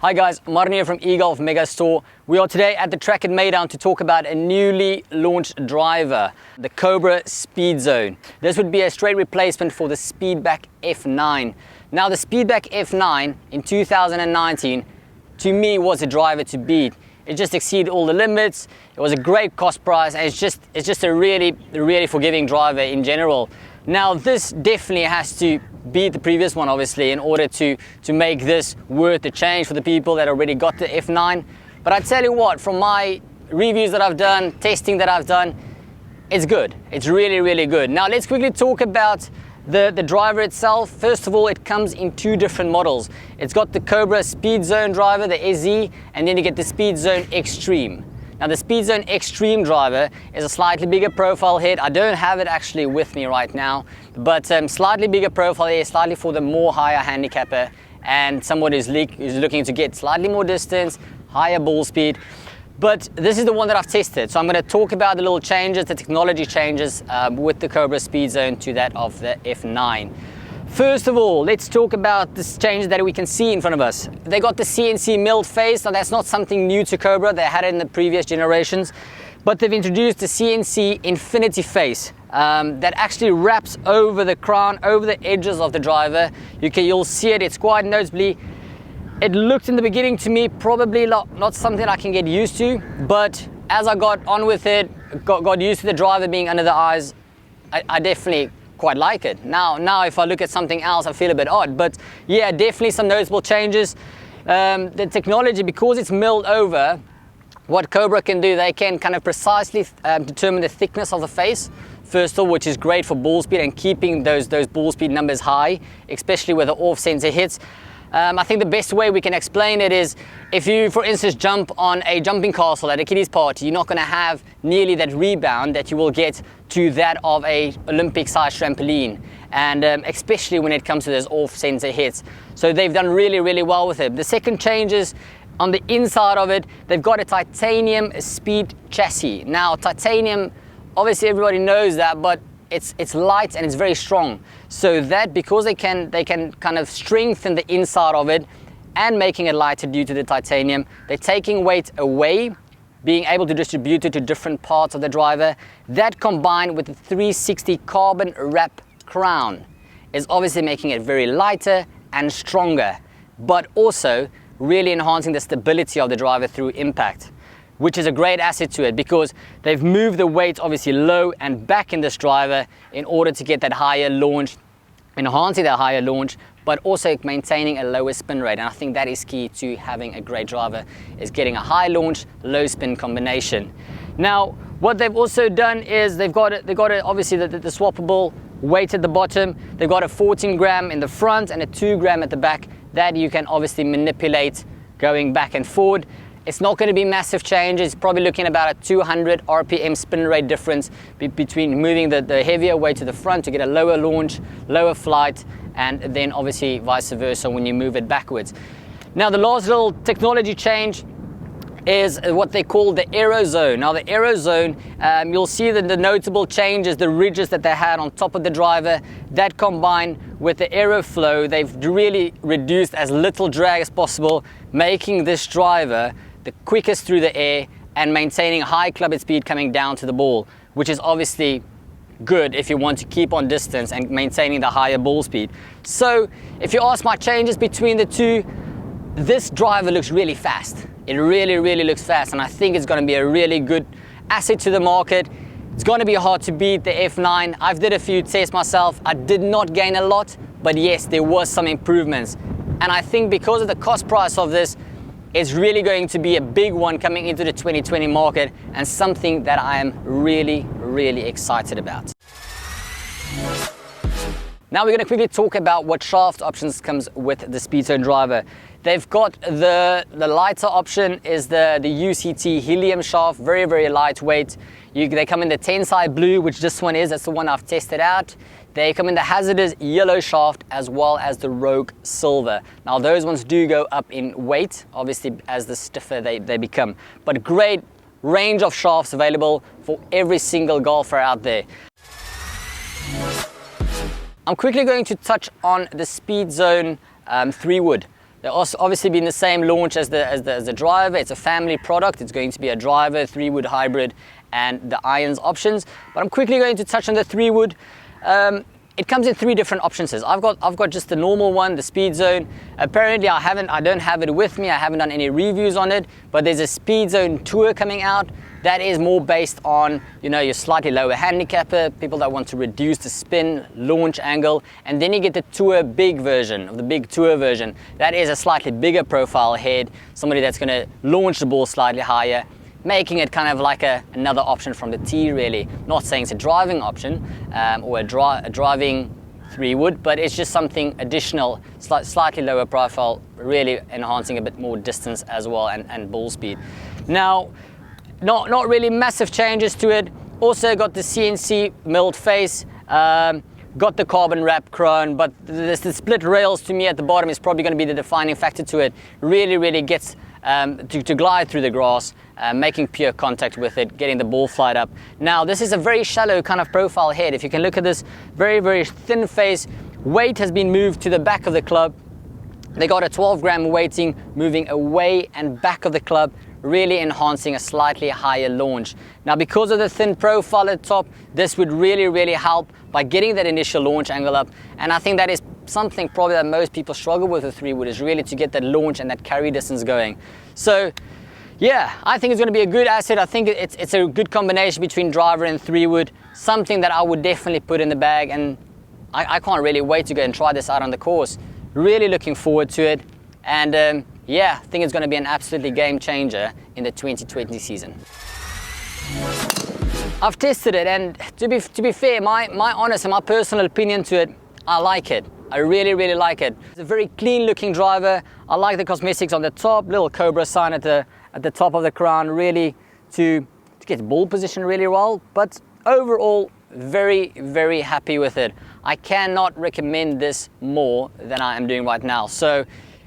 Hi guys, Marno here from eGolf Megastore. We are today at the track at Meydan to talk about a newly launched driver, the Cobra Speedzone. This would be a straight replacement for the Speedback F9. Now the Speedback F9 in 2019 to me was a driver to beat. It just exceeded all the limits. It was a great cost price, and it's just a really forgiving driver in general. Now this definitely has to beat the previous one, obviously, in order to make this worth the change for the people that already got the F9. But I tell you what, from my reviews that I've done, testing that I've done, it's good. It's really good. Now let's quickly talk about the driver itself. First of all, it comes in two different models. It's got the Cobra Speedzone driver, the SZ, and then you get the Speedzone Extreme. Now the Speedzone Extreme driver is a slightly bigger profile head. I don't have it actually with me right now, but slightly bigger profile head, slightly for the more higher handicapper and someone who's looking to get slightly more distance, higher ball speed. But this is the one that I've tested. So I'm going to talk about the little changes, the technology changes with the Cobra Speedzone to that of the F9. First of all, let's talk about this change that we can see in front of us. They got the CNC milled face. Now that's not something new to Cobra. They had it in the previous generations, but they've introduced the CNC infinity face that actually wraps over the crown, over the edges of the driver. You'll see it. It's quite noticeably. It looked in the beginning to me probably not something I can get used to, but as I got on with it, got used to the driver being under the eyes, I definitely quite like it. Now if I look at something else, I feel a bit odd, but yeah, definitely some noticeable changes. The technology, because it's milled over, what Cobra can do, they can kind of precisely determine the thickness of the face, first of all, which is great for ball speed and keeping those ball speed numbers high, especially with the off-center hits. I think the best way we can explain it is if you, for instance, jump on a jumping castle at a kiddies party, you're not going to have nearly that rebound that you will get to that of a Olympic-sized trampoline, and especially when it comes to those off-center hits. So they've done really well with it. The second change is on the inside of it, they've got a titanium speed chassis. Now titanium, obviously everybody knows that, but it's light and it's very strong. So that because they can kind of strengthen the inside of it and making it lighter due to the titanium, they're taking weight away, being able to distribute it to different parts of the driver. That combined with the 360 carbon wrap crown is obviously making it very lighter and stronger, but also really enhancing the stability of the driver through impact, which is a great asset to it because they've moved the weight obviously low and back in this driver in order to get that higher launch, enhancing that higher launch, but also maintaining a lower spin rate. And I think that is key to having a great driver, is getting a high launch, low spin combination. Now, what they've also done is they've got obviously the swappable weight at the bottom. They've got a 14 gram in the front and a 2 gram at the back that you can obviously manipulate going back and forward. It's not going to be massive changes. It's probably looking about a 200 RPM spin rate difference between moving the heavier weight to the front to get a lower launch, lower flight, and then obviously vice versa when you move it backwards. Now the last little technology change is what they call the Aerozone. Now the Aerozone, you'll see that the notable changes, the ridges that they had on top of the driver, that combined with the Aeroflow, they've really reduced as little drag as possible, making this driver the quickest through the air and maintaining high club head speed coming down to the ball, which is obviously good if you want to keep on distance and maintaining the higher ball speed. So if you ask my changes between the two, this driver looks really fast. It really looks fast, and I think it's going to be a really good asset to the market. It's going to be hard to beat the F9. I've did a few tests myself. I did not gain a lot, but yes, there was some improvements. And I think because of the cost price of this, it's really going to be a big one coming into the 2020 market, and something that I am really excited about. Now we're going to quickly talk about what shaft options comes with the Speedzone driver. They've got the lighter option is the UCT helium shaft, very lightweight. They come in the Tensai blue, which this one is. That's the one I've tested out. They come in the hazardous yellow shaft as well as the rogue silver. Now those ones do go up in weight, obviously as the stiffer they become. But great range of shafts available for every single golfer out there. I'm quickly going to touch on the Speedzone 3-wood. They'll also obviously be in the same launch as the driver. It's a family product. It's going to be a driver, 3-wood hybrid, and the irons options. But I'm quickly going to touch on the 3-wood. It comes in 3 different options. I've got just the normal one, the Speedzone. Apparently I don't have it with me. I haven't done any reviews on it, but there's a Speedzone Tour coming out that is more based on, you know, your slightly lower handicapper, people that want to reduce the spin, launch angle, and then you get the Tour Big version, of the Big Tour version. That is a slightly bigger profile head, somebody that's going to launch the ball slightly higher, making it kind of like another option from the tee, really. Not saying it's a driving option or a driving 3-wood, but it's just something additional, slightly lower profile, really enhancing a bit more distance as well, and ball speed. Now, not really massive changes to it. Also got the CNC milled face, got the carbon wrap crown, but the split rails to me at the bottom is probably going to be the defining factor to it. Really gets to glide through the grass, making pure contact with it, getting the ball flight up. Now, this is a very shallow kind of profile head. If you can look at this, very thin face. Weight has been moved to the back of the club. They got a 12-gram weighting moving away and back of the club, really enhancing a slightly higher launch. Now, because of the thin profile at the top, this would really help by getting that initial launch angle up. And I think that is something probably that most people struggle with 3-wood, is really to get that launch and that carry distance going. So yeah, I think it's going to be a good asset. I think it's a good combination between driver and 3-wood, something that I would definitely put in the bag, and I can't really wait to go and try this out on the course. Really looking forward to it, and yeah, I think it's going to be an absolutely game changer in the 2020 season. I've tested it, and to be fair, my honest and my personal opinion to it, I like it. I really like it. It's a very clean looking driver. I like the cosmetics on the top, little Cobra sign at the top of the crown, really to get ball position really well. But overall, very happy with it. I cannot recommend this more than I am doing right now. So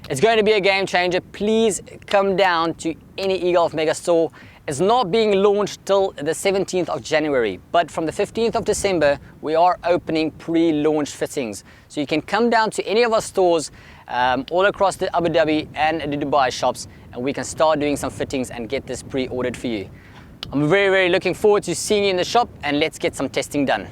it's going to be a game changer. Please come down to any eGolf Megastore. It's not being launched till the 17th of January, but from the 15th of December, we are opening pre-launch fittings. So you can come down to any of our stores all across the Abu Dhabi and the Dubai shops, and we can start doing some fittings and get this pre-ordered for you. I'm very looking forward to seeing you in the shop, and let's get some testing done.